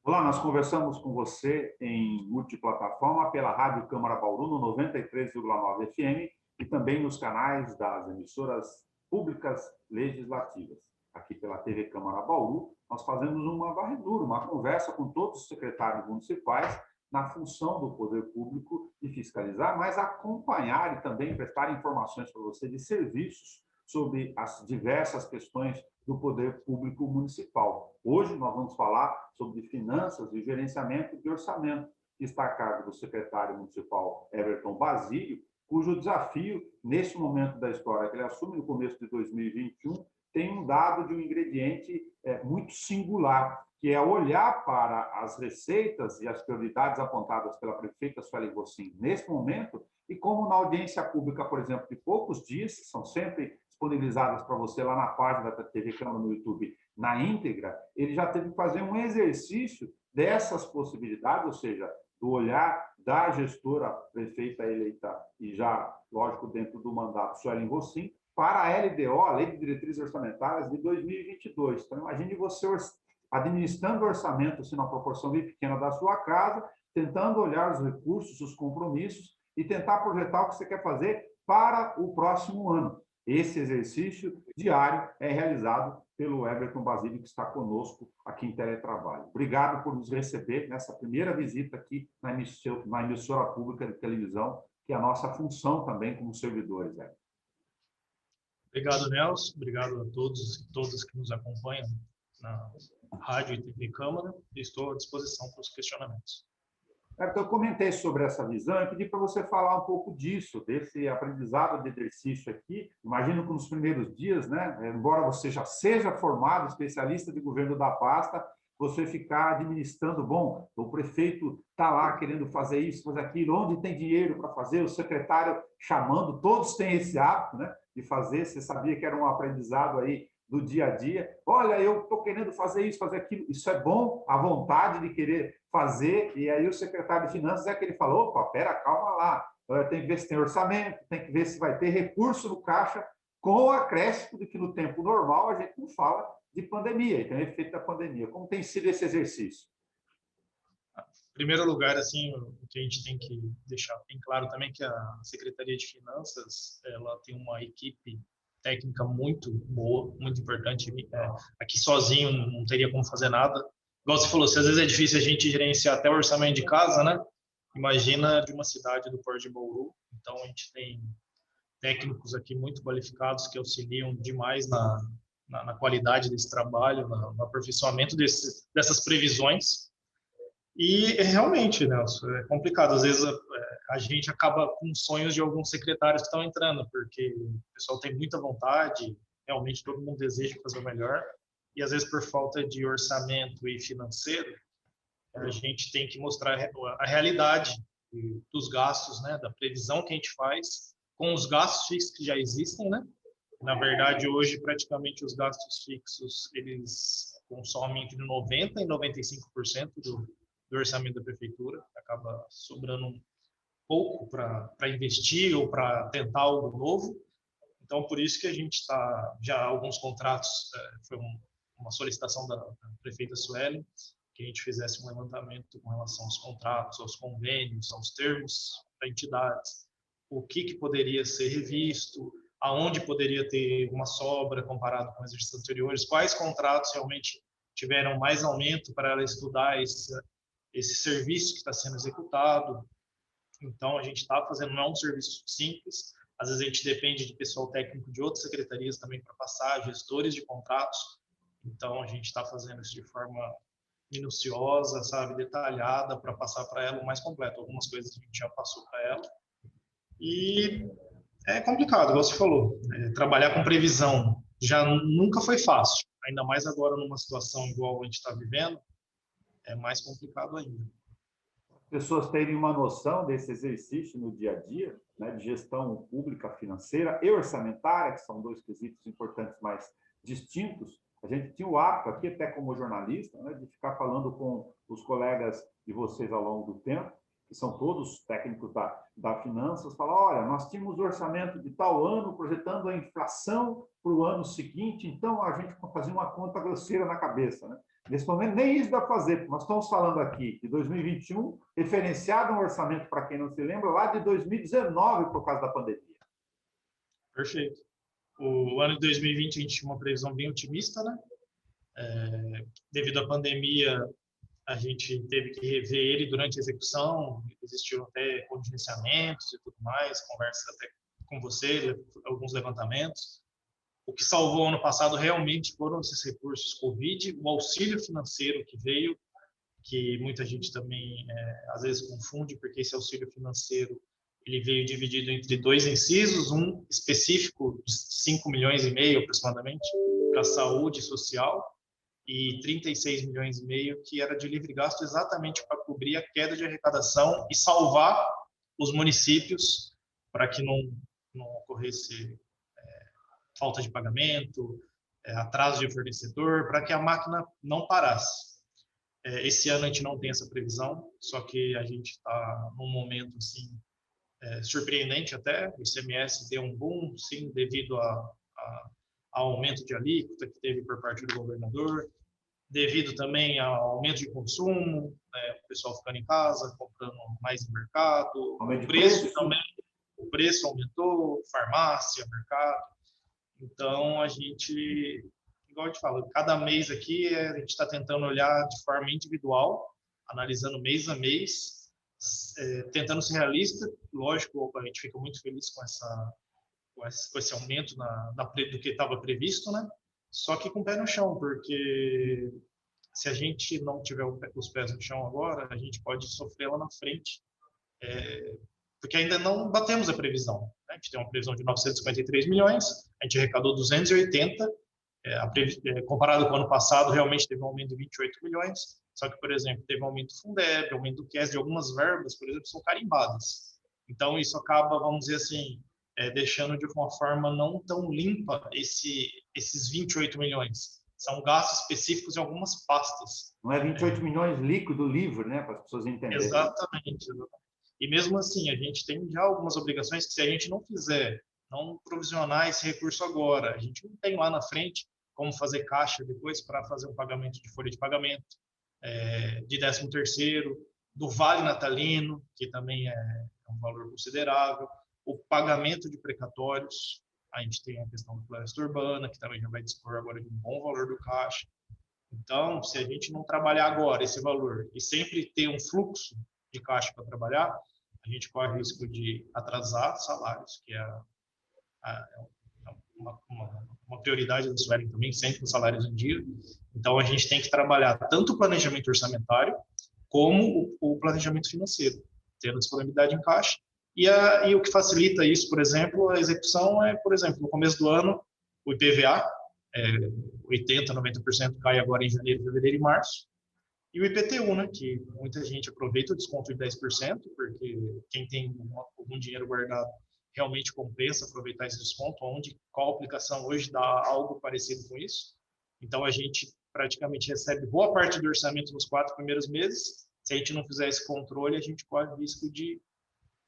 Olá, nós conversamos com você em multiplataforma pela Rádio Câmara Bauru no 93,9 FM e também nos canais das emissoras públicas legislativas. Aqui pela TV Câmara Bauru, nós fazemos uma varredura, uma conversa com todos os secretários municipais na função do poder público de fiscalizar, mas acompanhar e também prestar informações para você de serviços sobre as diversas questões do poder público municipal. Hoje nós vamos falar sobre finanças e gerenciamento de orçamento, que está a cargo do secretário municipal Everton Basílio, cujo desafio, neste momento da história que ele assume, no começo de 2021, tem um dado de um ingrediente muito singular, que é olhar para as receitas e as prioridades apontadas pela prefeita Sueli Gossin nesse momento, e como na audiência pública, por exemplo, de poucos dias, que são sempre disponibilizadas para você lá na página da TV Câmara no YouTube, na íntegra, ele já teve que fazer um exercício dessas possibilidades, ou seja, do olhar da gestora prefeita eleita e já, lógico, dentro do mandato Sueli Gossin, para a LDO, a Lei de Diretrizes Orçamentárias de 2022. Então, imagine você administrando o orçamento assim, numa proporção bem pequena da sua casa, tentando olhar os recursos, os compromissos e tentar projetar o que você quer fazer para o próximo ano. Esse exercício diário é realizado pelo Everton Basílio, que está conosco aqui em teletrabalho. Obrigado por nos receber nessa primeira visita aqui na emissora pública de televisão, que é a nossa função também como servidores, Everton. Obrigado, Nelson. Obrigado a todos e todas que nos acompanham na Rádio e TV Câmara. Estou à disposição para os questionamentos. Então, eu comentei sobre essa visão e pedi para você falar um pouco disso, desse aprendizado de exercício aqui. Imagino que nos primeiros dias, né, embora você já seja formado, especialista de governo da pasta, você ficar administrando, bom, o prefeito está lá querendo fazer isso, fazer aquilo, onde tem dinheiro para fazer, o secretário chamando, todos têm esse hábito, né, de fazer. Você sabia que era um aprendizado aí do dia a dia. Olha, eu estou querendo fazer isso, fazer aquilo. Isso é bom, a vontade de querer fazer. E aí o secretário de Finanças é que ele falou, opa, pera, calma lá. Tem que ver se tem orçamento, tem que ver se vai ter recurso no caixa, com o acréscimo de que no tempo normal a gente não fala de pandemia, e tem o efeito da pandemia. Como tem sido esse exercício? Em primeiro lugar, assim, o que a gente tem que deixar bem claro também é que a Secretaria de Finanças, ela tem uma equipe técnica muito boa, muito importante. Aqui sozinho não teria como fazer nada. Igual você falou, se às vezes é difícil a gente gerenciar até o orçamento de casa, né? Imagina de uma cidade do Porto de Bauru. Então, a gente tem técnicos aqui muito qualificados que auxiliam demais na qualidade desse trabalho, no aperfeiçoamento dessas previsões. E realmente, Nelson, é complicado. Às vezes a gente acaba com sonhos de alguns secretários que estão entrando, porque o pessoal tem muita vontade, realmente todo mundo deseja fazer o melhor, e às vezes por falta de orçamento e financeiro, a gente tem que mostrar a realidade dos gastos, né, da previsão que a gente faz, com os gastos fixos que já existem, né? Na verdade, hoje, praticamente, os gastos fixos, eles consomem entre 90% e 95% do orçamento da prefeitura, acaba sobrando um pouco para investir ou para tentar algo novo. Então, por isso que a gente está, já alguns contratos, foi uma solicitação da prefeita Sueli, que a gente fizesse um levantamento com relação aos contratos, aos convênios, aos termos da entidades, o que poderia ser revisto, aonde poderia ter uma sobra comparado com exercícios anteriores, quais contratos realmente tiveram mais aumento para ela estudar esse serviço que está sendo executado. Então, a gente está fazendo, não é um serviço simples, às vezes a gente depende de pessoal técnico de outras secretarias também para passar, gestores de contratos, então a gente está fazendo isso de forma minuciosa, sabe, detalhada, para passar para ela o mais completo. Algumas coisas a gente já passou para ela. E é complicado, igual você falou, trabalhar com previsão já nunca foi fácil, ainda mais agora numa situação igual a gente está vivendo, é mais complicado ainda. Pessoas terem uma noção desse exercício no dia a dia, né, de gestão pública financeira e orçamentária, que são dois quesitos importantes, mas distintos. A gente tinha o hábito aqui, até como jornalista, né, de ficar falando com os colegas de vocês ao longo do tempo, que são todos técnicos da finanças, falar, olha, nós tínhamos o orçamento de tal ano, projetando a inflação para o ano seguinte, então a gente fazia uma conta grosseira na cabeça, né? Nesse momento, nem isso dá para fazer. Nós estamos falando aqui de 2021, referenciado um orçamento, para quem não se lembra, lá de 2019, por causa da pandemia. Perfeito. O ano de 2020 a gente tinha uma previsão bem otimista, né? Devido à pandemia, a gente teve que rever ele durante a execução, existiram até contingenciamentos e tudo mais, conversas até com você, alguns levantamentos. O que salvou ano passado realmente foram esses recursos Covid, o auxílio financeiro que veio, que muita gente também às vezes confunde, porque esse auxílio financeiro ele veio dividido entre dois incisos, um específico de 5 milhões e meio aproximadamente para a saúde social e 36 milhões e meio que era de livre gasto exatamente para cobrir a queda de arrecadação e salvar os municípios para que não ocorresse falta de pagamento, atraso de fornecedor, para que a máquina não parasse. Esse ano a gente não tem essa previsão, só que a gente está num momento assim, surpreendente até. O ICMS deu um boom, sim, devido ao aumento de alíquota que teve por parte do governador, devido também ao aumento de consumo, o pessoal ficando em casa, comprando mais no mercado, o preço também, o preço aumentou, farmácia, mercado. Então, a gente, igual a gente fala, cada mês aqui a gente está tentando olhar de forma individual, analisando mês a mês, tentando ser realista. Lógico, a gente fica muito feliz com esse aumento do que estava previsto, né? Só que com o pé no chão, porque se a gente não tiver os pés no chão agora, a gente pode sofrer lá na frente, porque ainda não batemos a previsão, né? A gente tem uma previsão de 953 milhões, a gente arrecadou 280, comparado com o ano passado, realmente teve um aumento de 28 milhões, só que, por exemplo, teve um aumento do Fundeb, aumento do QES, de algumas verbas, por exemplo, são carimbadas. Então, isso acaba, vamos dizer assim, deixando de uma forma não tão limpa esses 28 milhões. São gastos específicos em algumas pastas. Não é 28 milhões líquido livre, né, para as pessoas entenderem. Exatamente. E mesmo assim, a gente tem já algumas obrigações que, se a gente não fizer, não provisionar esse recurso agora, a gente não tem lá na frente como fazer caixa depois para fazer um pagamento de folha de pagamento, de 13º, do Vale Natalino, que também é um valor considerável, o pagamento de precatórios. A gente tem a questão da floresta urbana, que também já vai dispor agora de um bom valor do caixa. Então, se a gente não trabalhar agora esse valor e sempre ter um fluxo de caixa para trabalhar, a gente corre o risco de atrasar salários, que é uma prioridade da Suelen também, sempre os salários em dia. Então, a gente tem que trabalhar tanto o planejamento orçamentário como o planejamento financeiro, tendo disponibilidade em caixa. E o que facilita isso, por exemplo, a execução por exemplo, no começo do ano, o IPVA, 80%, 90% cai agora em janeiro, fevereiro e março. E o IPTU, né, que muita gente aproveita o desconto de 10%, porque quem tem algum dinheiro guardado realmente compensa aproveitar esse desconto, qual aplicação hoje dá algo parecido com isso. Então, a gente praticamente recebe boa parte do orçamento nos 4 primeiros meses. Se a gente não fizer esse controle, a gente corre o risco de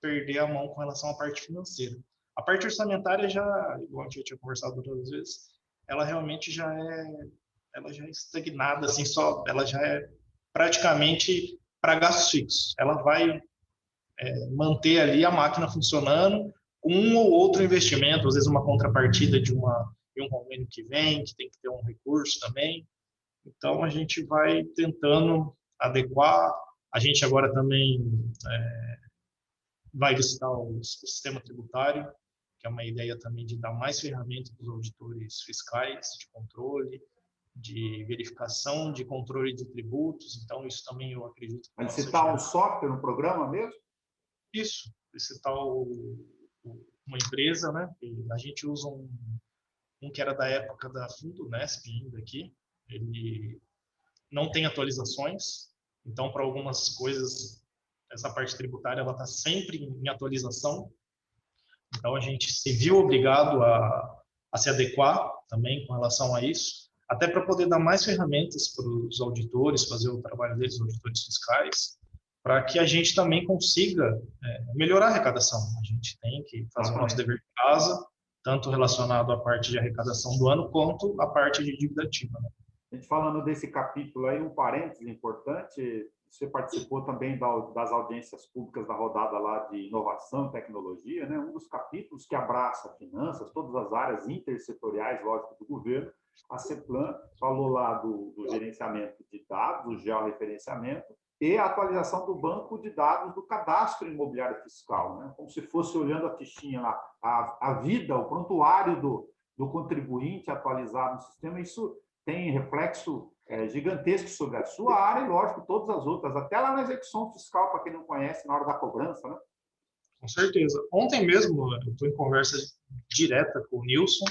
perder a mão com relação à parte financeira. A parte orçamentária já, igual a gente tinha conversado outras vezes, ela realmente já é estagnada, assim, ela já é praticamente para gastos fixos. Ela vai manter ali a máquina funcionando com um ou outro investimento, às vezes uma contrapartida de um convênio que vem, que tem que ter um recurso também. Então, a gente vai tentando adequar. A gente agora também vai licitar o sistema tributário, que é uma ideia também de dar mais ferramentas para os auditores fiscais, de controle, de verificação, de controle de tributos. Então, isso também eu acredito que vai licitar um software no programa mesmo? Isso, licitar uma empresa, né? E a gente usa um que era da época da Fundunesp ainda aqui. Ele não tem atualizações, então, para algumas coisas, essa parte tributária ela está sempre em atualização. Então, a gente se viu obrigado a se adequar também com relação a isso, até para poder dar mais ferramentas para os auditores, fazer o trabalho deles, os auditores fiscais, para que a gente também consiga melhorar a arrecadação. A gente tem que fazer o nosso dever de casa, tanto relacionado à parte de arrecadação do ano, quanto à parte de dívida ativa, né? A gente falando desse capítulo aí, um parênteses importante, você participou também das audiências públicas da rodada lá de inovação e tecnologia, né? Um dos capítulos que abraça finanças, todas as áreas intersetoriais, lógico, do governo. A CEPLAN falou lá do gerenciamento de dados, do georreferenciamento, e a atualização do banco de dados do cadastro imobiliário fiscal, né? Como se fosse olhando a fichinha lá, a vida, o prontuário do contribuinte atualizado no sistema. Isso tem reflexo gigantesco sobre a sua área e, lógico, todas as outras, até lá na execução fiscal, para quem não conhece, na hora da cobrança, né? Com certeza. Ontem mesmo, eu estou em conversa direta com o Nilson.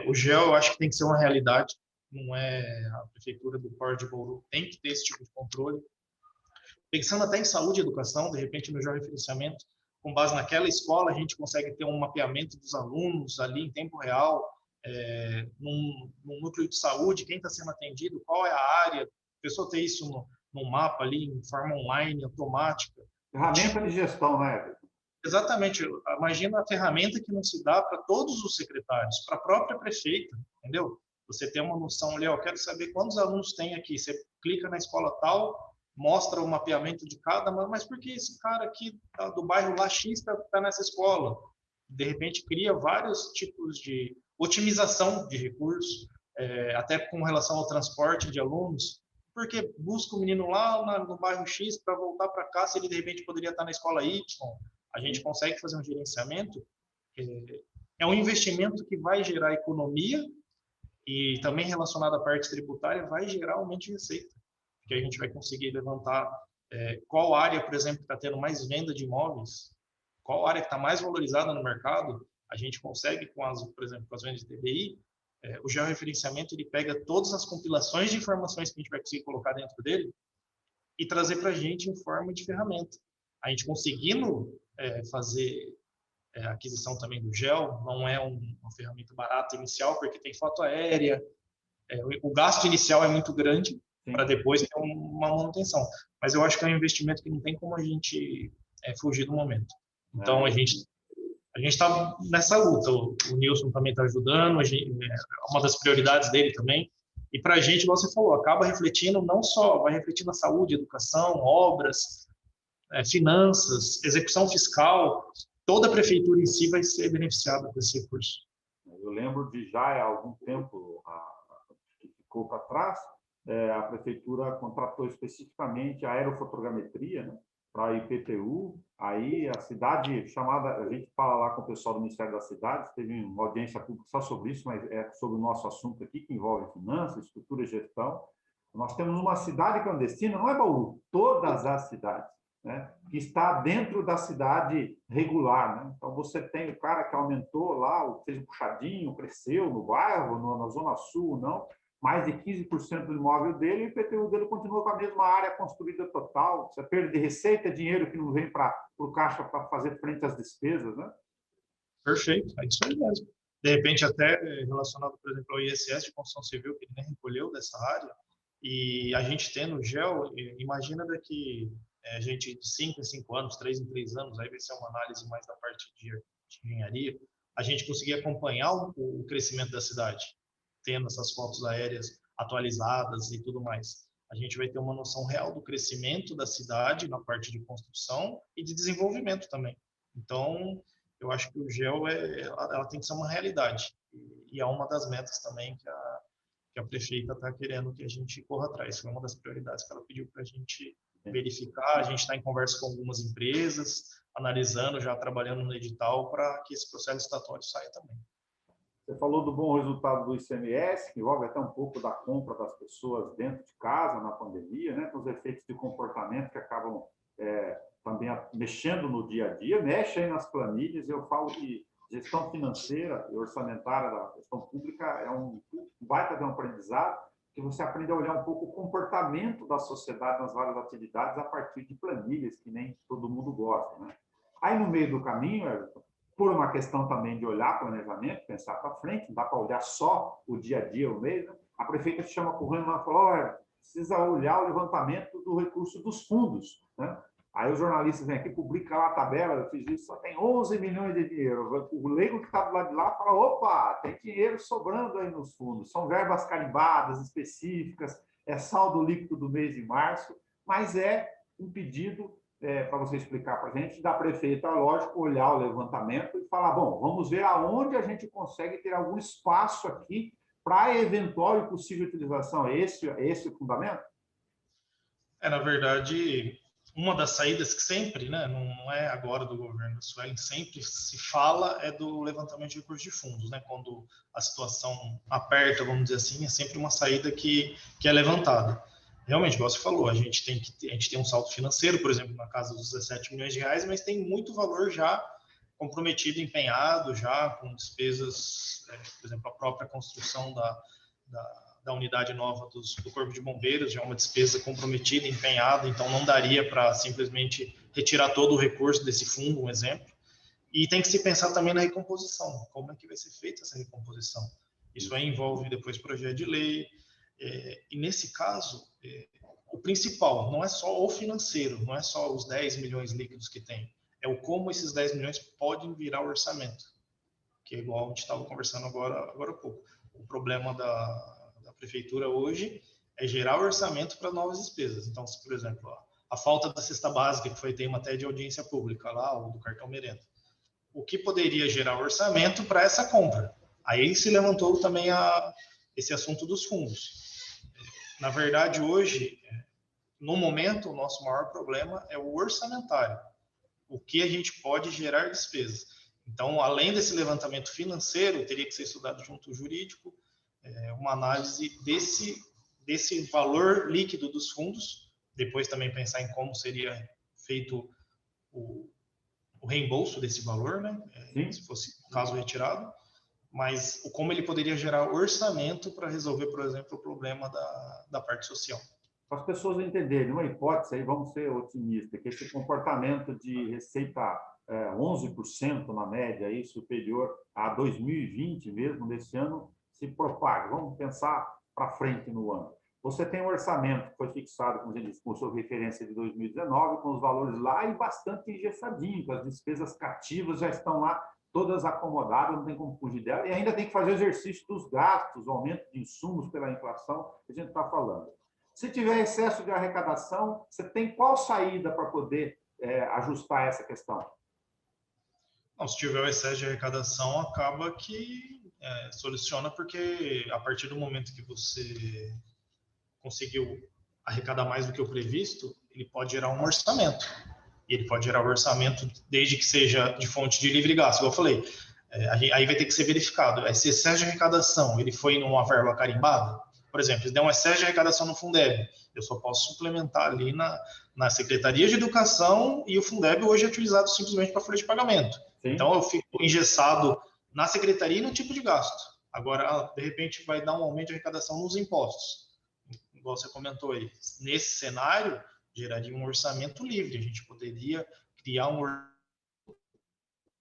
O GEL, eu acho que tem que ser uma realidade, não é a prefeitura do Port de Bauru tem que ter esse tipo de controle. Pensando até em saúde e educação, de repente no georreferenciamento, com base naquela escola, a gente consegue ter um mapeamento dos alunos ali em tempo real, num núcleo de saúde, quem está sendo atendido, qual é a área, a pessoa ter isso no mapa ali, em forma online, automática. Ferramenta de gestão, né? Exatamente. Imagina a ferramenta que não se dá para todos os secretários, para a própria prefeita, entendeu? Você tem uma noção ali, eu quero saber quantos alunos tem aqui. Você clica na escola tal, mostra o mapeamento de cada, mas por que esse cara aqui do bairro lá X está nessa escola? De repente cria vários tipos de otimização de recursos, até com relação ao transporte de alunos, porque busca o menino lá no bairro X para voltar para cá, se ele de repente poderia estar na escola Y. A gente consegue fazer um gerenciamento. É um investimento que vai gerar economia e também relacionado à parte tributária vai gerar aumento de receita, porque a gente vai conseguir levantar qual área, por exemplo, está tendo mais venda de imóveis, qual área que está mais valorizada no mercado. A gente consegue, por exemplo, com as vendas de TBI, o georreferenciamento ele pega todas as compilações de informações que a gente vai conseguir colocar dentro dele e trazer para a gente em forma de ferramenta. A gente conseguindo fazer a aquisição também do GEL, não é uma ferramenta barata inicial, porque tem foto aérea, o gasto inicial é muito grande para depois ter uma manutenção. Mas eu acho que é um investimento que não tem como a gente fugir do momento. Então, a gente está nessa luta. O Nilson também está ajudando, uma das prioridades dele também. E para a gente, como você falou, acaba refletindo não só, vai refletir na saúde, educação, obras, finanças, execução fiscal, toda a prefeitura em si vai ser beneficiada com esse recurso. Eu lembro de já há algum tempo, que ficou para trás, a prefeitura contratou especificamente a aerofotogrametria, né, para a IPTU. Aí a cidade chamada, a gente fala lá com o pessoal do Ministério das Cidades, teve uma audiência pública só sobre isso, mas é sobre o nosso assunto aqui, que envolve finanças, estrutura e gestão. Nós temos uma cidade clandestina, não é Bauru, todas as cidades, né, que está dentro da cidade regular, né? Então, você tem o cara que aumentou lá, fez um puxadinho, cresceu no bairro, na Zona Sul, não, mais de 15% do imóvel dele, e o IPTU dele continua com a mesma área construída total. Você perde de receita, dinheiro que não vem para o caixa para fazer frente às despesas, né? Perfeito, é isso aí mesmo. De repente, até relacionado, por exemplo, ao ISS de construção civil, que ele nem recolheu dessa área, e a gente tendo o GEL, imagina daqui a gente de 5 em 5 anos, 3 em 3 anos, aí vai ser uma análise mais da parte de engenharia, a gente conseguir acompanhar o crescimento da cidade, tendo essas fotos aéreas atualizadas e tudo mais. A gente vai ter uma noção real do crescimento da cidade na parte de construção e de desenvolvimento também. Então, eu acho que o GEL ela tem que ser uma realidade. E é uma das metas também que a prefeita está querendo que a gente corra atrás. Foi uma das prioridades que ela pediu para a gente verificar. A gente está em conversa com algumas empresas, analisando, já trabalhando no edital para que esse processo estatuário saia também. Você falou do bom resultado do ICMS, que envolve até um pouco da compra das pessoas dentro de casa na pandemia, né, com os efeitos de comportamento que acabam também mexendo no dia a dia, mexe aí nas planilhas. Eu falo que gestão financeira e orçamentária da gestão pública é um baita de um aprendizado, que você aprende a olhar um pouco o comportamento da sociedade nas várias atividades a partir de planilhas, que nem todo mundo gosta, né? Aí, no meio do caminho, Everton, por uma questão também de olhar planejamento, pensar para frente, não dá para olhar só o dia a dia, o mês, né? A prefeita se chama correndo e fala: olha, precisa olhar o levantamento do recurso dos fundos, né? Aí os jornalistas vêm aqui, publicam lá a tabela, eu fiz isso, só tem 11 milhões de dinheiro. O leigo que está do lado de lá fala, opa, tem dinheiro sobrando aí nos fundos. São verbas carimbadas, específicas, é saldo líquido do mês de março, mas é um pedido, para você explicar para a gente, da prefeita, lógico, olhar o levantamento e falar, bom, vamos ver aonde a gente consegue ter algum espaço aqui para eventual e possível utilização. É esse o fundamento? Na verdade, uma das saídas que sempre, né, não é agora do governo da Suelen, sempre se fala é do levantamento de recursos de fundos, né, quando a situação aperta, vamos dizer assim, é sempre uma saída que é levantada. Realmente, como você falou, a gente tem um saldo financeiro, por exemplo, na casa dos 17 milhões de reais, mas tem muito valor já comprometido, empenhado, já com despesas, por exemplo, a própria construção da unidade nova do Corpo de Bombeiros, já é uma despesa comprometida, empenhada, então não daria para simplesmente retirar todo o recurso desse fundo, um exemplo. E tem que se pensar também na recomposição, como é que vai ser feita essa recomposição. Isso aí envolve depois projeto de lei, e nesse caso, o principal não é só o financeiro, não é só os 10 milhões líquidos que tem, é o como esses 10 milhões podem virar orçamento, que é igual a gente estava conversando agora há pouco. O problema da prefeitura hoje é gerar orçamento para novas despesas. Então, se, por exemplo, a falta da cesta básica, que foi tema até de audiência pública lá, ou do cartão merenda, o que poderia gerar orçamento para essa compra? Aí se levantou também esse assunto dos fundos. Na verdade, hoje, no momento, o nosso maior problema é o orçamentário. O que a gente pode gerar despesas. Então, além desse levantamento financeiro, teria que ser estudado junto ao jurídico, uma análise desse valor líquido dos fundos, depois também pensar em como seria feito o reembolso desse valor, né? Se fosse o caso retirado, mas como ele poderia gerar orçamento para resolver, por exemplo, o problema da parte social. Para as pessoas entenderem, uma hipótese, aí vamos ser otimistas, que esse comportamento de receita 11% na média, aí, superior a 2020 mesmo, desse ano, se propague. Vamos pensar para frente no ano. Você tem um orçamento que foi fixado, como a gente disse, com sua referência de 2019, com os valores lá e bastante engessadinho, as despesas cativas já estão lá todas acomodadas, não tem como fugir dela, e ainda tem que fazer o exercício dos gastos, o aumento de insumos pela inflação que a gente está falando. Se tiver excesso de arrecadação, você tem qual saída para poder ajustar essa questão? Não, se tiver o excesso de arrecadação, acaba que soluciona, porque a partir do momento que você conseguiu arrecadar mais do que o previsto, ele pode gerar um orçamento. E ele pode gerar um orçamento desde que seja de fonte de livre gasto, como eu falei. Aí vai ter que ser verificado. Esse excesso de arrecadação, ele foi numa verba carimbada? Por exemplo, se der um excesso de arrecadação no Fundeb, eu só posso suplementar ali na Secretaria de Educação, e o Fundeb hoje é utilizado simplesmente para folha de pagamento. Sim. Então, eu fico engessado na Secretaria e no tipo de gasto. Agora, de repente, vai dar um aumento de arrecadação nos impostos. Igual você comentou aí. Nesse cenário, geraria um orçamento livre. A gente poderia criar uma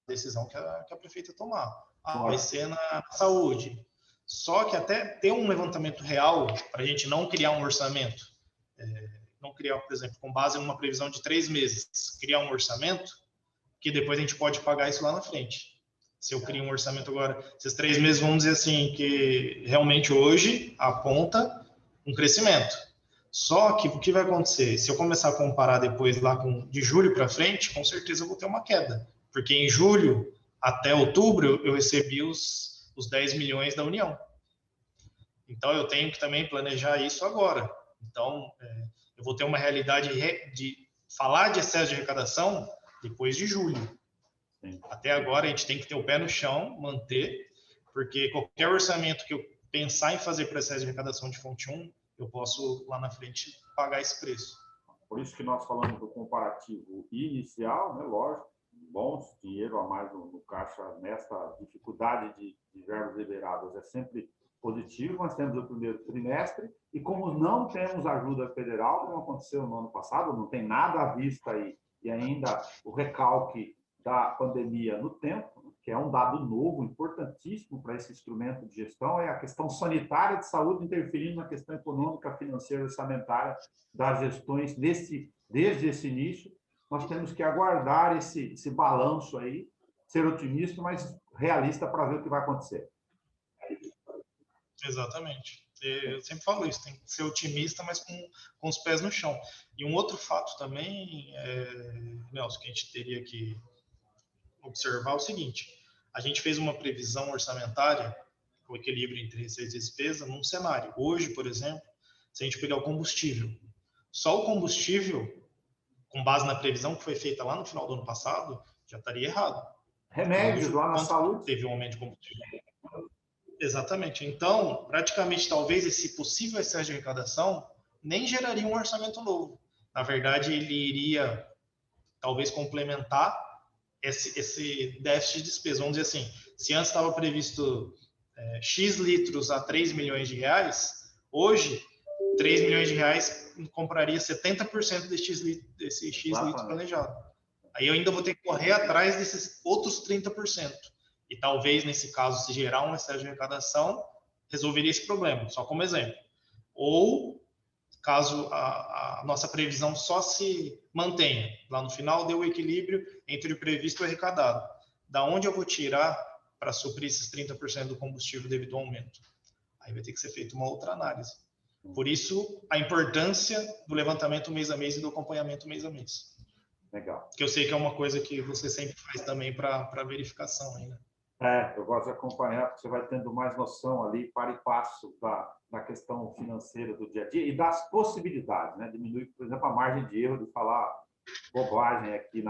decisão que a prefeita tomar. Vai ser na saúde. Só que até ter um levantamento real, para a gente não criar um orçamento, não criar, por exemplo, com base em uma previsão de 3 meses, criar um orçamento, que depois a gente pode pagar isso lá na frente. Se eu crio um orçamento agora, esses 3 meses, vamos dizer assim, que realmente hoje aponta um crescimento. Só que o que vai acontecer? Se eu começar a comparar depois lá de julho para frente, com certeza eu vou ter uma queda. Porque em julho até outubro eu recebi os 10 milhões da União. Então, eu tenho que também planejar isso agora. Então, eu vou ter uma realidade de falar de excesso de arrecadação depois de julho. Sim. Até agora, a gente tem que ter o pé no chão, manter, porque qualquer orçamento que eu pensar em fazer para excesso de arrecadação de fonte 1, eu posso, lá na frente, pagar esse preço. Por isso que nós falamos do comparativo inicial, né, lógico, bons, dinheiro a mais no caixa nessa dificuldade de verbas liberadas é sempre positivo. Nós temos o primeiro trimestre e como não temos ajuda federal, como aconteceu no ano passado, não tem nada à vista aí, e ainda o recalque da pandemia no tempo, que é um dado novo, importantíssimo para esse instrumento de gestão, é a questão sanitária de saúde interferindo na questão econômica, financeira e orçamentária das gestões desde esse início. nós temos que aguardar esse balanço aí, ser otimista, mas realista para ver o que vai acontecer. Exatamente. Eu sempre falo isso, tem que ser otimista, mas com os pés no chão. E um outro fato também, Nelson, que a gente teria que observar é o seguinte: a gente fez uma previsão orçamentária, o equilíbrio entre receita e despesa, num cenário. Hoje, por exemplo, se a gente pegar o combustível, só o combustível, com base na previsão que foi feita lá no final do ano passado, já estaria errado. Remédios Hoje, lá na quanto saúde. teve um aumento de combustível? Exatamente. Então, praticamente, talvez esse possível excesso de arrecadação nem geraria um orçamento novo. Na verdade, ele iria, talvez, complementar esse déficit de despesa. Vamos dizer assim, se antes estava previsto X litros a 3 milhões de reais, hoje, 3 milhões de reais compraria 70% desse X litros planejado. Aí eu ainda vou ter que correr atrás desses outros 30%. E talvez, nesse caso, se gerar um excesso de arrecadação, resolveria esse problema, só como exemplo. Ou, caso a nossa previsão só se mantenha, lá no final deu o equilíbrio entre o previsto e o arrecadado. Da onde eu vou tirar para suprir esses 30% do combustível devido ao aumento? Aí vai ter que ser feita uma outra análise. Por isso, a importância do levantamento mês a mês e do acompanhamento mês a mês. Legal. Que eu sei que é uma coisa que você sempre faz também para verificação ainda. Eu gosto de acompanhar, porque você vai tendo mais noção ali, para e passo, da questão financeira do dia a dia e das possibilidades, né? Diminui, por exemplo, a margem de erro de falar bobagem aqui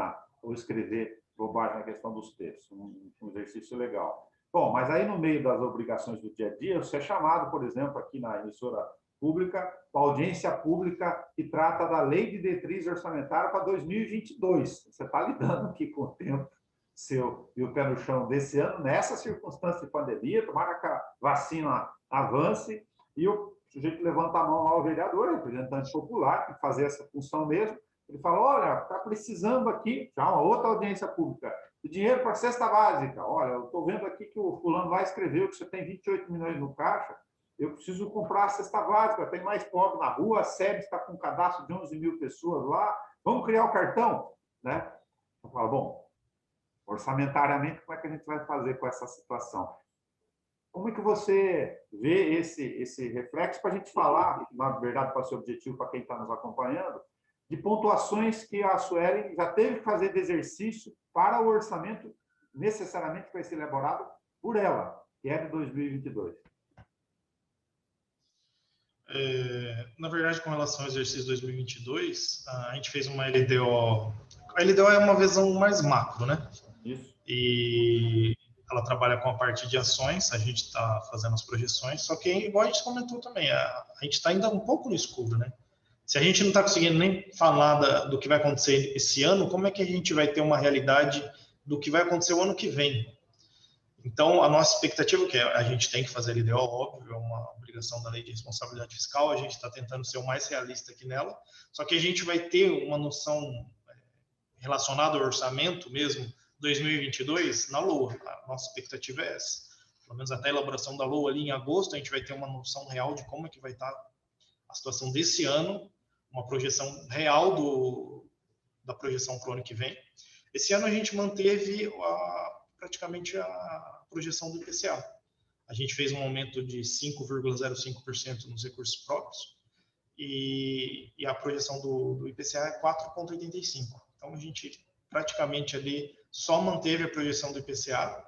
ou escrever bobagem na questão dos textos. Um exercício legal. Bom, mas aí no meio das obrigações do dia a dia, você é chamado, por exemplo, aqui na emissora pública, para audiência pública que trata da Lei de Diretriz Orçamentária para 2022. Você está lidando aqui com o tempo seu e o pé no chão desse ano, nessa circunstância de pandemia, tomara que a vacina avance, e o sujeito levanta a mão lá, o vereador, representante popular, que fazer essa função mesmo, ele fala, olha, está precisando aqui, já uma outra audiência pública, de dinheiro para a cesta básica. Olha, eu estou vendo aqui que o fulano lá escreveu que você tem 28 milhões no caixa, eu preciso comprar a cesta básica, tem mais pobre na rua, a SEB está com um cadastro de 11 mil pessoas lá, vamos criar o cartão? Né? Eu falo, bom, orçamentariamente, como é que a gente vai fazer com essa situação? Como é que você vê esse reflexo para a gente falar, na verdade, para ser objetivo para quem está nos acompanhando, de pontuações que a Suelen já teve que fazer de exercício para o orçamento necessariamente que vai ser elaborado por ela, que é de 2022? Na verdade, com relação ao exercício 2022, a gente fez uma LDO. A LDO é uma visão mais macro, né? Isso. E ela trabalha com a parte de ações, a gente está fazendo as projeções, só que, igual a gente comentou também, a gente está ainda um pouco no escuro, né? Se a gente não está conseguindo nem falar do que vai acontecer esse ano, como é que a gente vai ter uma realidade do que vai acontecer o ano que vem? Então, a nossa expectativa, que a gente tem que fazer LDO, óbvio, é uma obrigação da Lei de Responsabilidade Fiscal, a gente está tentando ser o mais realista aqui nela, só que a gente vai ter uma noção relacionada ao orçamento mesmo, 2022, na LOA. A nossa expectativa é essa. Pelo menos até a elaboração da LOA ali em agosto, a gente vai ter uma noção real de como é que vai estar a situação desse ano, uma projeção real da projeção para o ano que vem. Esse ano a gente manteve praticamente a projeção do IPCA. A gente fez um aumento de 5,05% nos recursos próprios e a projeção do IPCA é 4,85%. Então, a gente praticamente ali só manteve a projeção do IPCA,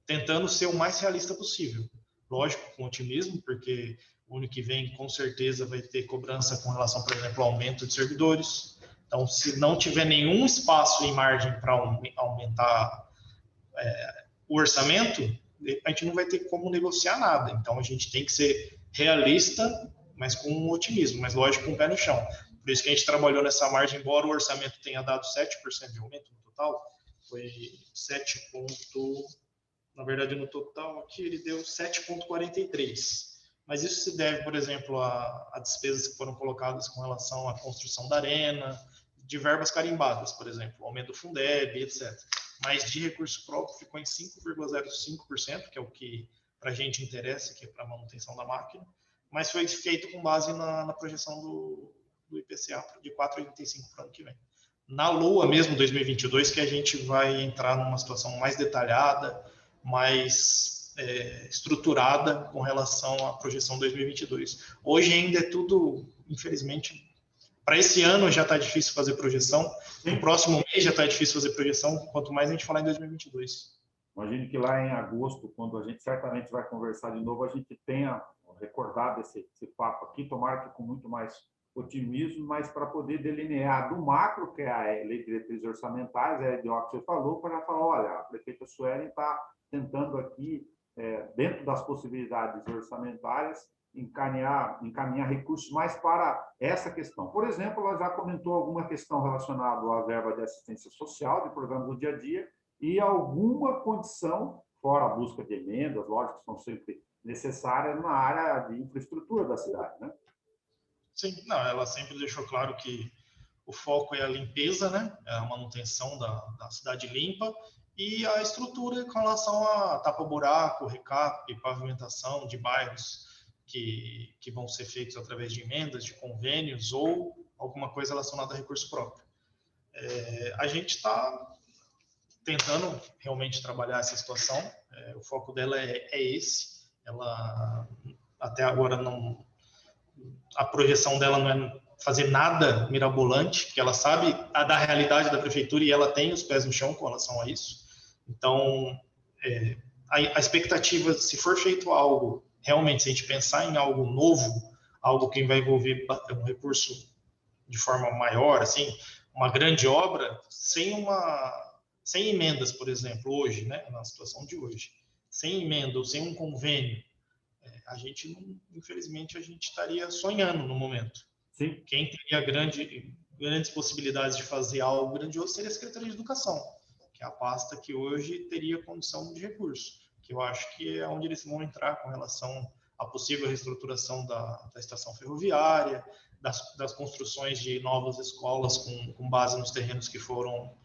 tentando ser o mais realista possível. Lógico, com otimismo, porque o ano que vem, com certeza, vai ter cobrança com relação, por exemplo, ao aumento de servidores. Então, se não tiver nenhum espaço em margem para aumentar o orçamento, a gente não vai ter como negociar nada. Então, a gente tem que ser realista, mas com otimismo, mas lógico, com o pé no chão. Por isso que a gente trabalhou nessa margem, embora o orçamento tenha dado 7% de aumento no total, foi 7. Na verdade, no total aqui ele deu 7,43. Mas isso se deve, por exemplo, a despesas que foram colocadas com relação à construção da arena, de verbas carimbadas, por exemplo, aumento do Fundeb, etc. Mas de recurso próprio ficou em 5,05%, que é o que para a gente interessa, que é para a manutenção da máquina, mas foi feito com base na projeção do IPCA de 4,85 para o ano que vem. na LOA mesmo 2022 que a gente vai entrar numa situação mais detalhada, mais estruturada com relação à projeção 2022. Hoje ainda é tudo, infelizmente, para esse ano já está difícil fazer projeção, no próximo mês já está difícil fazer projeção, quanto mais a gente falar em 2022. Imagino que lá em agosto, quando a gente certamente vai conversar de novo, a gente tenha recordado esse papo aqui, tomara que com muito mais otimismo, mas para poder delinear do macro, que é a Lei de Diretrizes Orçamentais, é o que você falou, para falar, olha, a prefeita Suelen está tentando aqui, dentro das possibilidades orçamentárias, encaminhar recursos mais para essa questão. Por exemplo, ela já comentou alguma questão relacionada à verba de assistência social, de programas do dia a dia, e alguma condição, fora a busca de emendas, lógico que são sempre necessárias, na área de infraestrutura da cidade, né? Sim, não, ela sempre deixou claro que o foco é a limpeza, né? É a manutenção da cidade limpa e a estrutura com relação a tapa-buraco, recap, pavimentação de bairros que vão ser feitos através de emendas, de convênios ou alguma coisa relacionada a recurso próprio. A gente está tentando realmente trabalhar essa situação. O foco dela é esse. Ela até agora não, a projeção dela não é fazer nada mirabolante, porque ela sabe da realidade da prefeitura e ela tem os pés no chão com relação a isso. Então, a expectativa, se for feito algo, realmente, se a gente pensar em algo novo, algo que vai envolver um recurso de forma maior, assim, uma grande obra, sem emendas, por exemplo, hoje, né, na situação de hoje, sem emenda ou sem um convênio, a gente, infelizmente, a gente estaria sonhando no momento. Sim. Quem teria grandes possibilidades de fazer algo grandioso seria a Secretaria de Educação, que é a pasta que hoje teria condição de recurso, que eu acho que é onde eles vão entrar com relação à possível reestruturação da estação ferroviária, das construções de novas escolas com base nos terrenos que foram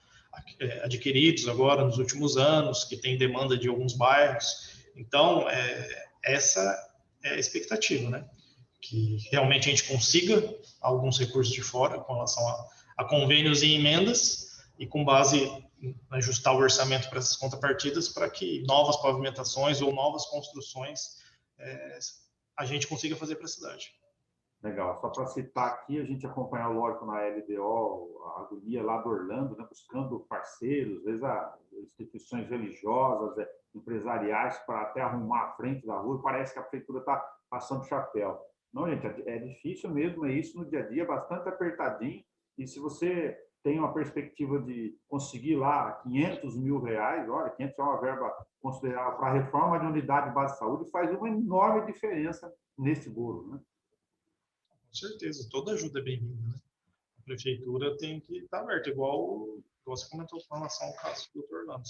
adquiridos agora nos últimos anos, que tem demanda de alguns bairros. Então, essa é a expectativa, né? Que realmente a gente consiga alguns recursos de fora com relação a convênios e emendas e com base em ajustar o orçamento para essas contrapartidas para que novas pavimentações ou novas construções a gente consiga fazer para a cidade. Legal. Só para citar aqui, a gente acompanhou, lógico, na LDO, a agonia lá do Orlando, né, buscando parceiros, às vezes instituições religiosas, empresariais, para até arrumar a frente da rua. Parece que a prefeitura está passando chapéu. Não, gente, é difícil mesmo, é isso no dia a dia, bastante apertadinho. E se você tem uma perspectiva de conseguir lá R$500 mil, olha, 500 é uma verba considerável para a reforma de unidade de base de saúde, faz uma enorme diferença nesse bolo, né? Com certeza, toda ajuda é bem-vinda, né? A prefeitura tem que estar aberta, igual você comentou com relação ao caso do Dr. Orlando.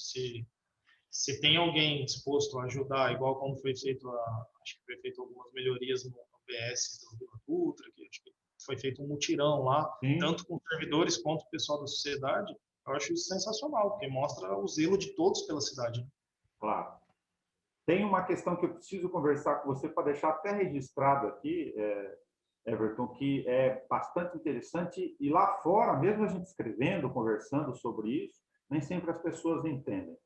Se tem alguém disposto a ajudar, igual quando foi feito, acho que foi feito algumas melhorias no PS do Vila Dutra, que acho que foi feito um mutirão lá, Sim. Tanto com servidores quanto o pessoal da sociedade, eu acho isso sensacional, porque mostra o zelo de todos pela cidade. Claro. Tem uma questão que eu preciso conversar com você para deixar até registrado aqui, Everton, que é bastante interessante, e lá fora, mesmo a gente escrevendo, conversando sobre isso, nem sempre as pessoas entendem.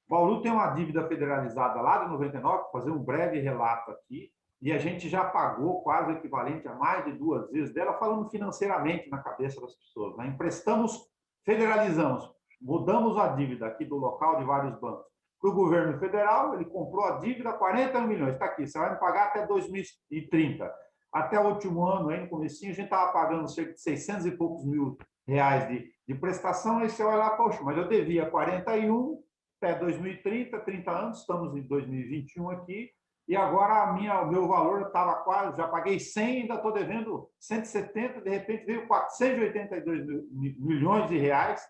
Bauru tem uma dívida federalizada lá de 99, vou fazer um breve relato aqui, e a gente já pagou quase o equivalente a mais de 2 vezes dela, falando financeiramente na cabeça das pessoas, né? Emprestamos, federalizamos, mudamos a dívida aqui do local de vários bancos para o governo federal, ele comprou a dívida, 40 milhões, está aqui, você vai me pagar até 2030. Até o último ano, aí no comecinho, a gente estava pagando cerca de 600 e poucos mil reais de prestação, aí você olha lá, poxa, mas eu devia 41 até 2030, 30 anos, estamos em 2021 aqui, e agora o meu valor estava quase, já paguei 100, ainda estou devendo 170, de repente veio 482 milhões de reais.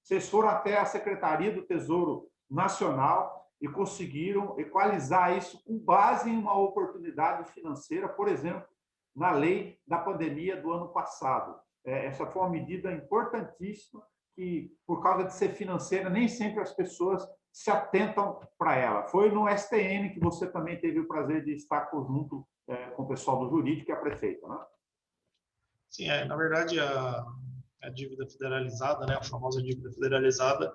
Vocês foram até a Secretaria do Tesouro Nacional e conseguiram equalizar isso com base em uma oportunidade financeira, por exemplo, na lei da pandemia do ano passado. Essa foi uma medida importantíssima que, por causa de ser financeira, nem sempre as pessoas se atentam para ela. Foi no STN que você também teve o prazer de estar junto com o pessoal do jurídico e a prefeita, né? Sim, na verdade, a dívida federalizada, né, a famosa dívida federalizada,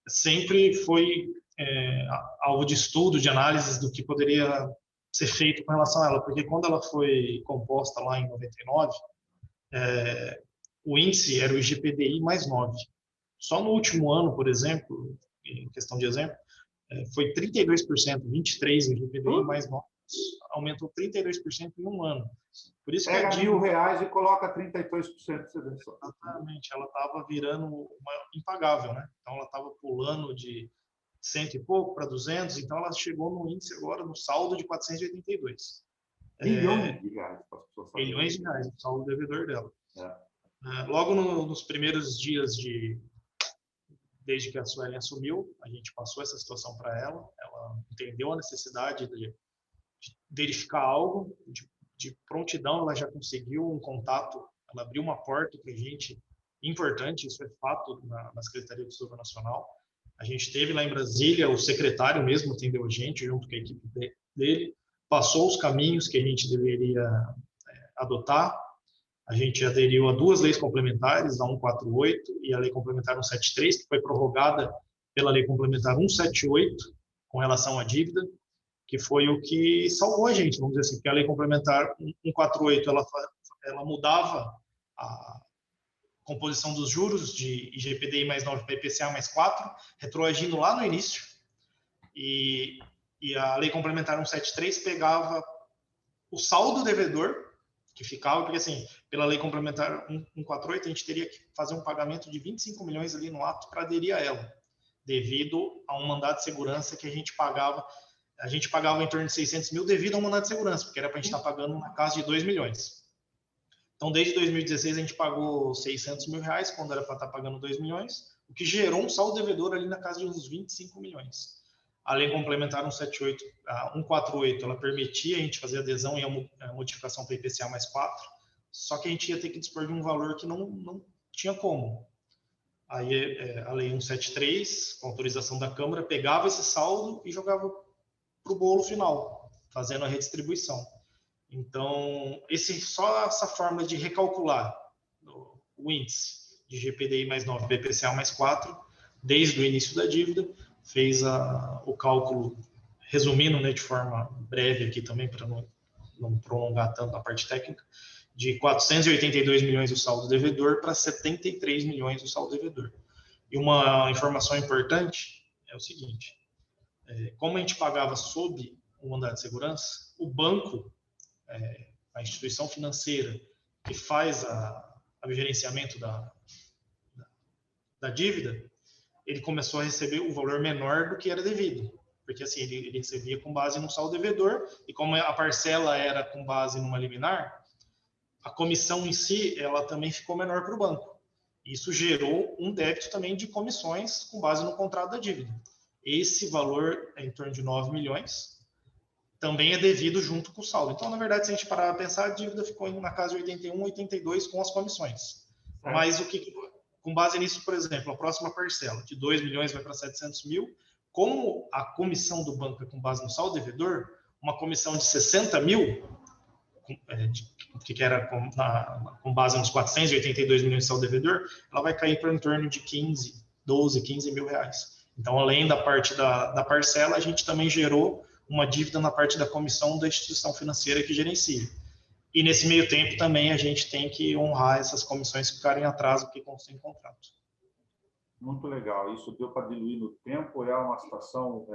sempre foi alvo de estudo, de análise do que poderia ser feito com relação a ela, porque quando ela foi composta lá em 99, o índice era o IGPDI mais 9. Só no último ano, por exemplo, em questão de exemplo, foi 32%, 23% o IGPDI mais 9, aumentou 32% em um ano. Por isso que a Pega dívida, R$ 1.000 e coloca 32% de subvenção. exatamente, ela estava virando impagável, né? Então ela estava pulando de 100 e pouco para 200, então ela chegou no índice agora, no saldo de 482. Bilhões de reais, para as pessoas saberem. Bilhões de reais, o saldo devedor dela. É. Logo nos primeiros dias desde que a Suelen assumiu, a gente passou essa situação para ela, ela entendeu a necessidade de verificar algo, de prontidão, ela já conseguiu um contato, ela abriu uma porta para a gente, importante, isso é fato na Secretaria do Tesouro Nacional. A gente teve lá em Brasília, o secretário mesmo atendeu a gente, junto com a equipe dele, passou os caminhos que a gente deveria adotar. A gente aderiu a 2 leis complementares, a 148 e a Lei Complementar 173, que foi prorrogada pela Lei Complementar 178, com relação à dívida, que foi o que salvou a gente, vamos dizer assim, porque a Lei Complementar 148, ela mudava a composição dos juros de IGPDI mais 9 para IPCA mais 4, retroagindo lá no início, e a Lei Complementar 173 pegava o saldo devedor, que ficava, porque assim, pela Lei Complementar 148, a gente teria que fazer um pagamento de 25 milhões ali no ato para aderir a ela, devido a um mandado de segurança que a gente pagava em torno de 600 mil devido a um mandado de segurança, porque era para a gente estar pagando na casa de 2 milhões. Então, desde 2016, a gente pagou 600 mil reais, quando era para estar pagando 2 milhões, o que gerou um saldo devedor ali na casa de uns 25 milhões. A Lei Complementar 178, 148, ela permitia a gente fazer adesão e a modificação para IPCA mais 4, só que a gente ia ter que dispor de um valor que não tinha como. Aí a Lei 173, com autorização da Câmara, pegava esse saldo e jogava para o bolo final, fazendo a redistribuição. Então, só essa forma de recalcular o índice de GPDI mais 9, BPCA mais 4, desde o início da dívida, fez o cálculo, resumindo, né, de forma breve aqui também, para não prolongar tanto a parte técnica, de 482 milhões o saldo devedor para 73 milhões o saldo devedor. E uma informação importante é o seguinte, como a gente pagava sob o mandado de segurança, o banco, a instituição financeira que faz o gerenciamento da dívida, ele começou a receber um valor menor do que era devido. Porque assim, ele recebia com base no saldo devedor, e como a parcela era com base numa liminar, a comissão em si, ela também ficou menor para o banco. Isso gerou um débito também de comissões com base no contrato da dívida. Esse valor é em torno de 9 milhões, também é devido junto com o saldo. Então, na verdade, se a gente parar para pensar, a dívida ficou na casa de 81, 82 com as comissões. Mas com base nisso, por exemplo, a próxima parcela de 2 milhões vai para 700 mil, como a comissão do banco é com base no saldo devedor, uma comissão de 60 mil, que era com base nos 482 milhões de saldo devedor, ela vai cair para em torno de 12, 15 mil reais. Então, além da parte da parcela, a gente também gerou uma dívida na parte da comissão da instituição financeira que gerencia. E nesse meio tempo também a gente tem que honrar essas comissões que ficarem em atraso porque constam em contrato. Muito legal. Isso deu para diluir no tempo, é uma situação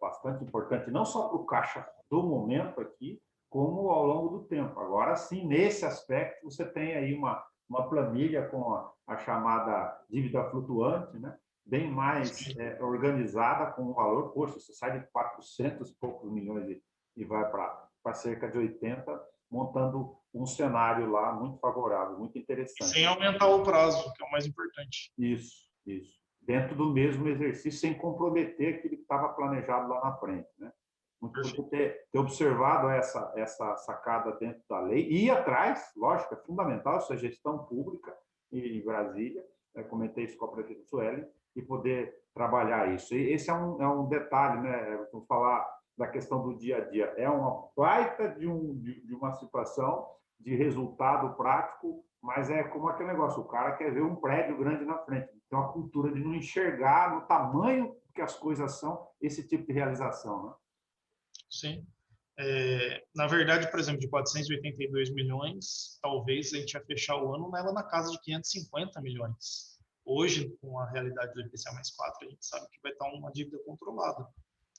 bastante importante, não só para o caixa do momento aqui, como ao longo do tempo. Agora sim, nesse aspecto, você tem aí uma planilha com a chamada dívida flutuante, né? Bem mais organizada, com um valor, poxa, você sai de 400 e poucos milhões e vai para cerca de 80, montando um cenário lá muito favorável, muito interessante. Sem aumentar o prazo, que é o mais importante. Isso. Dentro do mesmo exercício, sem comprometer aquilo que estava planejado lá na frente, né? Muito ter observado essa sacada dentro da lei e ir atrás, lógico, é fundamental essa gestão pública em Brasília, comentei isso com a prefeita Suelen, e poder trabalhar isso. E esse é um detalhe, né? Vamos falar da questão do dia a dia. É uma baita de uma situação de resultado prático mas é como aquele negócio, o cara quer ver um prédio grande na frente, tem uma cultura de não enxergar no tamanho que as coisas são esse tipo de realização, né? Sim. Na verdade, por exemplo, de 482 milhões, talvez a gente ia fechar o ano nela na casa de 550 milhões. Hoje, com a realidade do IPCA mais 4, a gente sabe que vai estar uma dívida controlada.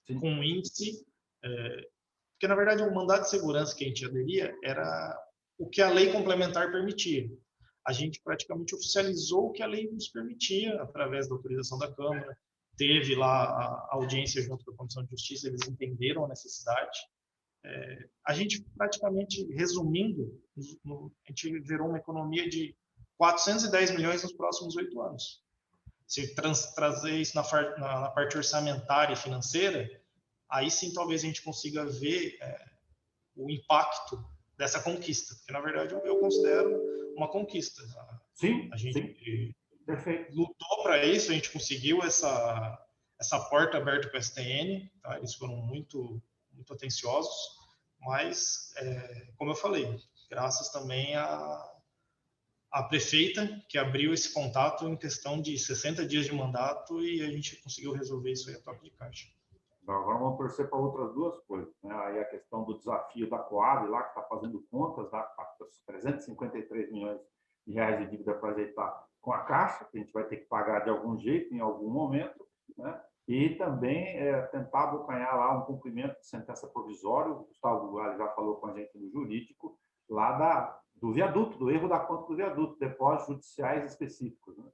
Sim. Com um índice, porque na verdade o mandato de segurança que a gente aderia era o que a lei complementar permitia. A gente praticamente oficializou o que a lei nos permitia através da autorização da Câmara. Teve lá a audiência junto com a Comissão de Justiça, eles entenderam a necessidade. A gente praticamente, resumindo, a gente gerou uma economia de 410 milhões nos próximos 8 anos. Se trazer isso na parte orçamentária e financeira, aí sim talvez a gente consiga ver o impacto dessa conquista, porque na verdade eu considero uma conquista. Sim, A gente perfeito. lutou para isso, a gente conseguiu essa porta aberta para o STN, tá? Eles foram muito atenciosos, mas, como eu falei, graças também à prefeita, que abriu esse contato em questão de 60 dias de mandato e a gente conseguiu resolver isso aí a toque de caixa. Agora vamos torcer para outras duas coisas, né? Aí a questão do desafio da Coab, lá que está fazendo contas, dá 353 milhões de reais de dívida para ajeitar com a Caixa, que a gente vai ter que pagar de algum jeito, em algum momento, né? E também tentar abocanhar lá um cumprimento de sentença provisória, o Gustavo Gale já falou com a gente no jurídico, lá do viaduto, do erro da conta do viaduto, depósitos judiciais específicos, né?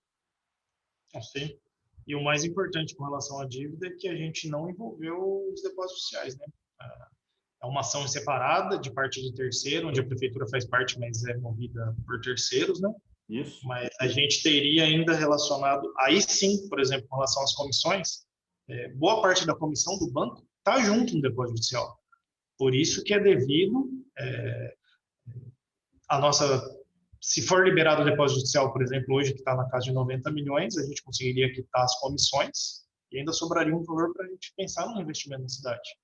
Sim. E o mais importante com relação à dívida é que a gente não envolveu os depósitos sociais, né? É uma ação separada de parte de terceiro, onde a prefeitura faz parte, mas é movida por terceiros, né? Isso. Mas a gente teria ainda relacionado, aí sim, por exemplo, com relação às comissões, boa parte da comissão do banco está junto no depósito judicial. Por isso que é devido a nossa... Se for liberado o depósito judicial, por exemplo, hoje que está na casa de 90 milhões, a gente conseguiria quitar as comissões e ainda sobraria um valor para a gente pensar no investimento na cidade.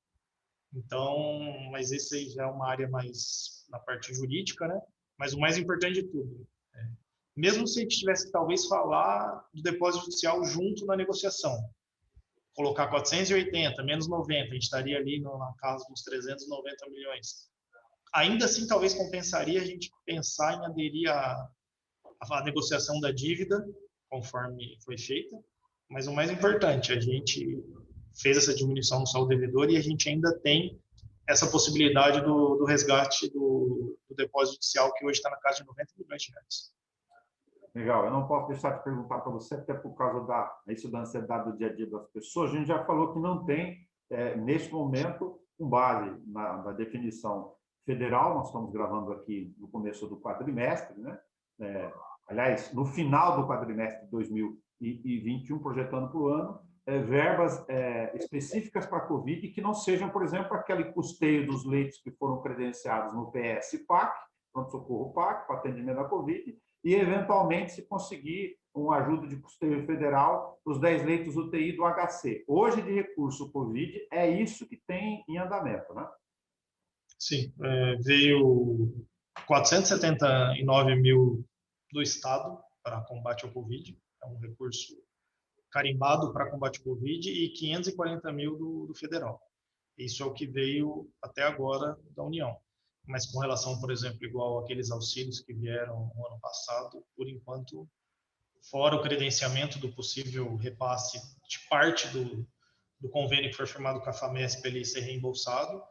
Então, mas esse aí já é uma área mais na parte jurídica, né? Mas o mais importante de tudo, mesmo se a gente tivesse que talvez falar do depósito judicial junto na negociação, colocar 480 menos 90, a gente estaria ali na casa dos 390 milhões. Ainda assim, talvez compensaria a gente pensar em aderir à negociação da dívida, conforme foi feita, mas o mais importante, a gente fez essa diminuição no saldo devedor e a gente ainda tem essa possibilidade do resgate do depósito judicial, que hoje está na casa de 90 milhões de reais. Legal, eu não posso deixar de perguntar para você, até por causa da ansiedade do dia a dia das pessoas. A gente já falou que não tem, neste momento, com base na definição federal, nós estamos gravando aqui no começo do quadrimestre, né? Aliás, no final do quadrimestre de 2021, projetando para o ano, verbas específicas para a Covid, que não sejam, por exemplo, aquele custeio dos leitos que foram credenciados no PS-PAC, pronto-socorro PAC, para atendimento da Covid, e, eventualmente, se conseguir uma ajuda de custeio federal para os 10 leitos UTI do HC. Hoje, de recurso Covid, é isso que tem em andamento, né? Sim, veio 479 mil do Estado para combate ao Covid, é um recurso carimbado para combate ao Covid, e 540 mil do federal. Isso é o que veio até agora da União. Mas com relação, por exemplo, igual aqueles auxílios que vieram no ano passado, por enquanto, fora o credenciamento do possível repasse de parte do convênio que foi firmado com a FAMESP ali ser reembolsado,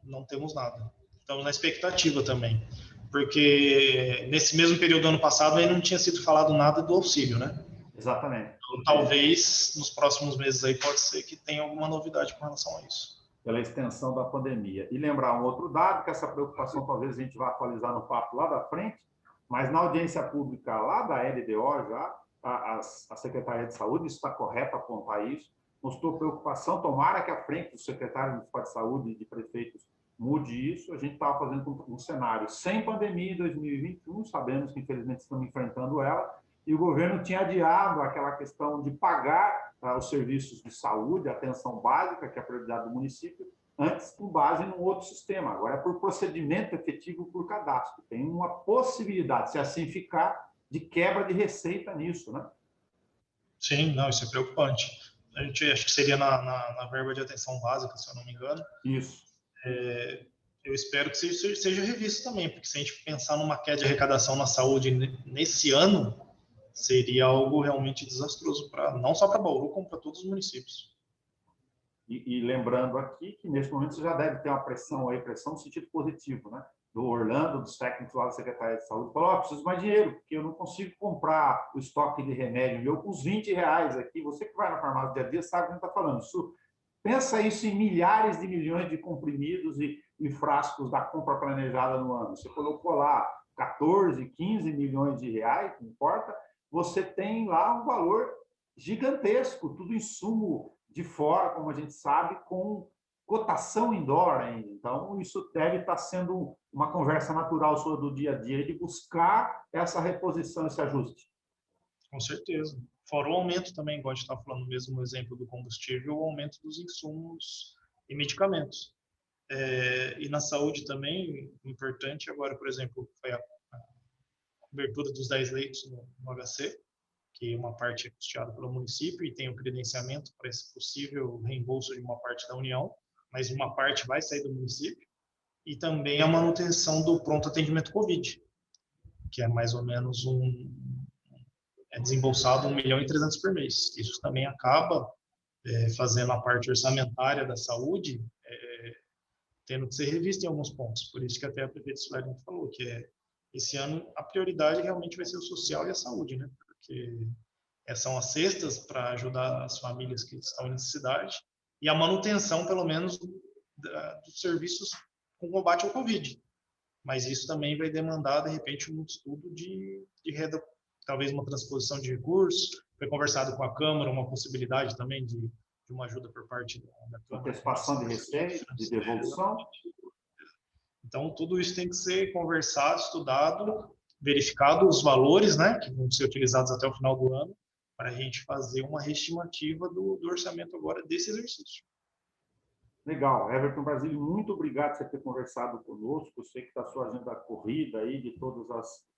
não temos nada. Estamos na expectativa também, porque nesse mesmo período do ano passado aí não tinha sido falado nada do auxílio, né? Exatamente. Então, talvez nos próximos meses aí pode ser que tenha alguma novidade com relação a isso. Pela extensão da pandemia. E lembrar um outro dado, que essa preocupação talvez a gente vá atualizar no papo lá da frente, mas na audiência pública lá da LDO já, a Secretaria de Saúde, isso está correto apontar isso, mostrou preocupação, tomara que a frente do secretário municipal de saúde e de prefeitos mude isso. A gente estava fazendo um cenário sem pandemia em 2021, sabemos que infelizmente estamos enfrentando ela, e o governo tinha adiado aquela questão de pagar os serviços de saúde, atenção básica, que é a prioridade do município, antes com base num outro sistema. Agora é por procedimento efetivo por cadastro. Tem uma possibilidade, se assim ficar, de quebra de receita nisso, né? Sim, não, isso é preocupante. A gente acho que seria na verba de atenção básica, se eu não me engano. Isso. Eu espero que seja revisto também, porque se a gente pensar numa queda de arrecadação na saúde nesse ano, seria algo realmente desastroso, não só para Bauru, como para todos os municípios. E lembrando aqui que, nesse momento, você já deve ter uma pressão aí, pressão no sentido positivo, né? Do Orlando, dos técnicos lá da Secretaria de Saúde, falou, preciso mais dinheiro, porque eu não consigo comprar o estoque de remédio meu com os R$ 20 aqui. Você que vai na farmácia dia a dia sabe o que a gente está falando. Pensa isso em milhares de milhões de comprimidos e frascos da compra planejada no ano. Você colocou lá 14, 15 milhões de reais, não importa, você tem lá um valor gigantesco, tudo insumo de fora, como a gente sabe, com cotação em dólar ainda. Então, isso deve estar sendo uma conversa natural sua do dia a dia, de buscar essa reposição, esse ajuste. Com certeza. Fora o aumento também, igual a gente está falando no mesmo exemplo do combustível, o aumento dos insumos e medicamentos. E na saúde também, importante agora, por exemplo, foi a cobertura dos 10 leitos no HC, que uma parte é custeada pelo município e tem o credenciamento para esse possível reembolso de uma parte da União, mas uma parte vai sair do município. E também a manutenção do pronto atendimento Covid, que é mais ou menos desembolsado 1.300.000 por mês. Isso também acaba fazendo a parte orçamentária da saúde tendo que ser revista em alguns pontos. Por isso que até a prefeita Suelen falou que esse ano a prioridade realmente vai ser o social e a saúde, né? Porque são as cestas para ajudar as famílias que estão em necessidade e a manutenção, pelo menos, dos serviços com combate ao Covid. Mas isso também vai demandar, de repente, um estudo talvez uma transposição de recursos. Foi conversado com a Câmara uma possibilidade também de uma ajuda por parte da Câmara. Antecipação de receita, de devolução. Então, tudo isso tem que ser conversado, estudado, verificado os valores, né, que vão ser utilizados até o final do ano, para a gente fazer uma reestimativa do orçamento agora desse exercício. Legal. Everton Brasílio, muito obrigado por você ter conversado conosco. Eu sei que está a sua agenda corrida aí, de todas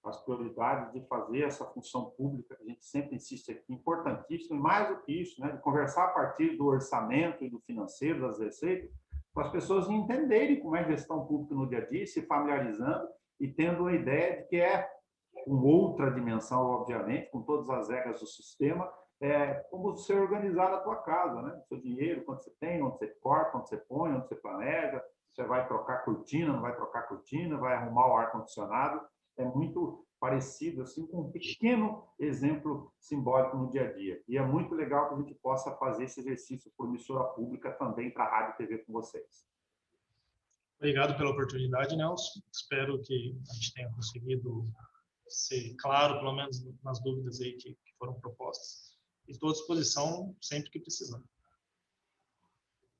as prioridades de fazer essa função pública, que a gente sempre insiste aqui, importantíssimo, e mais do que isso, né, de conversar a partir do orçamento e do financeiro, das receitas, para as pessoas entenderem como é gestão pública no dia a dia, se familiarizando e tendo a ideia de que é com outra dimensão, obviamente, com todas as regras do sistema, como ser organizado a tua casa, né? O seu dinheiro, quanto você tem, onde você corta, onde você põe, onde você planeja, você vai trocar cortina, não vai trocar cortina, vai arrumar o ar-condicionado. É muito parecido assim com um pequeno exemplo simbólico no dia a dia. E é muito legal que a gente possa fazer esse exercício por emissora pública também para a Rádio e TV com vocês. Obrigado pela oportunidade, Nelson. Espero que a gente tenha conseguido ser claro, pelo menos nas dúvidas aí que foram propostas. Estou à disposição sempre que precisar.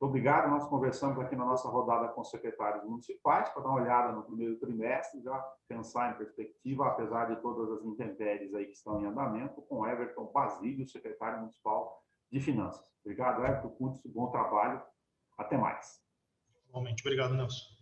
Obrigado. Nós conversamos aqui na nossa rodada com os secretários municipais para dar uma olhada no primeiro trimestre, já pensar em perspectiva, apesar de todas as intempéries aí que estão em andamento, com Everton Brasílio, secretário municipal de Finanças. Obrigado, Everton. Curte, bom trabalho. Até mais. Igualmente. Obrigado, Nelson.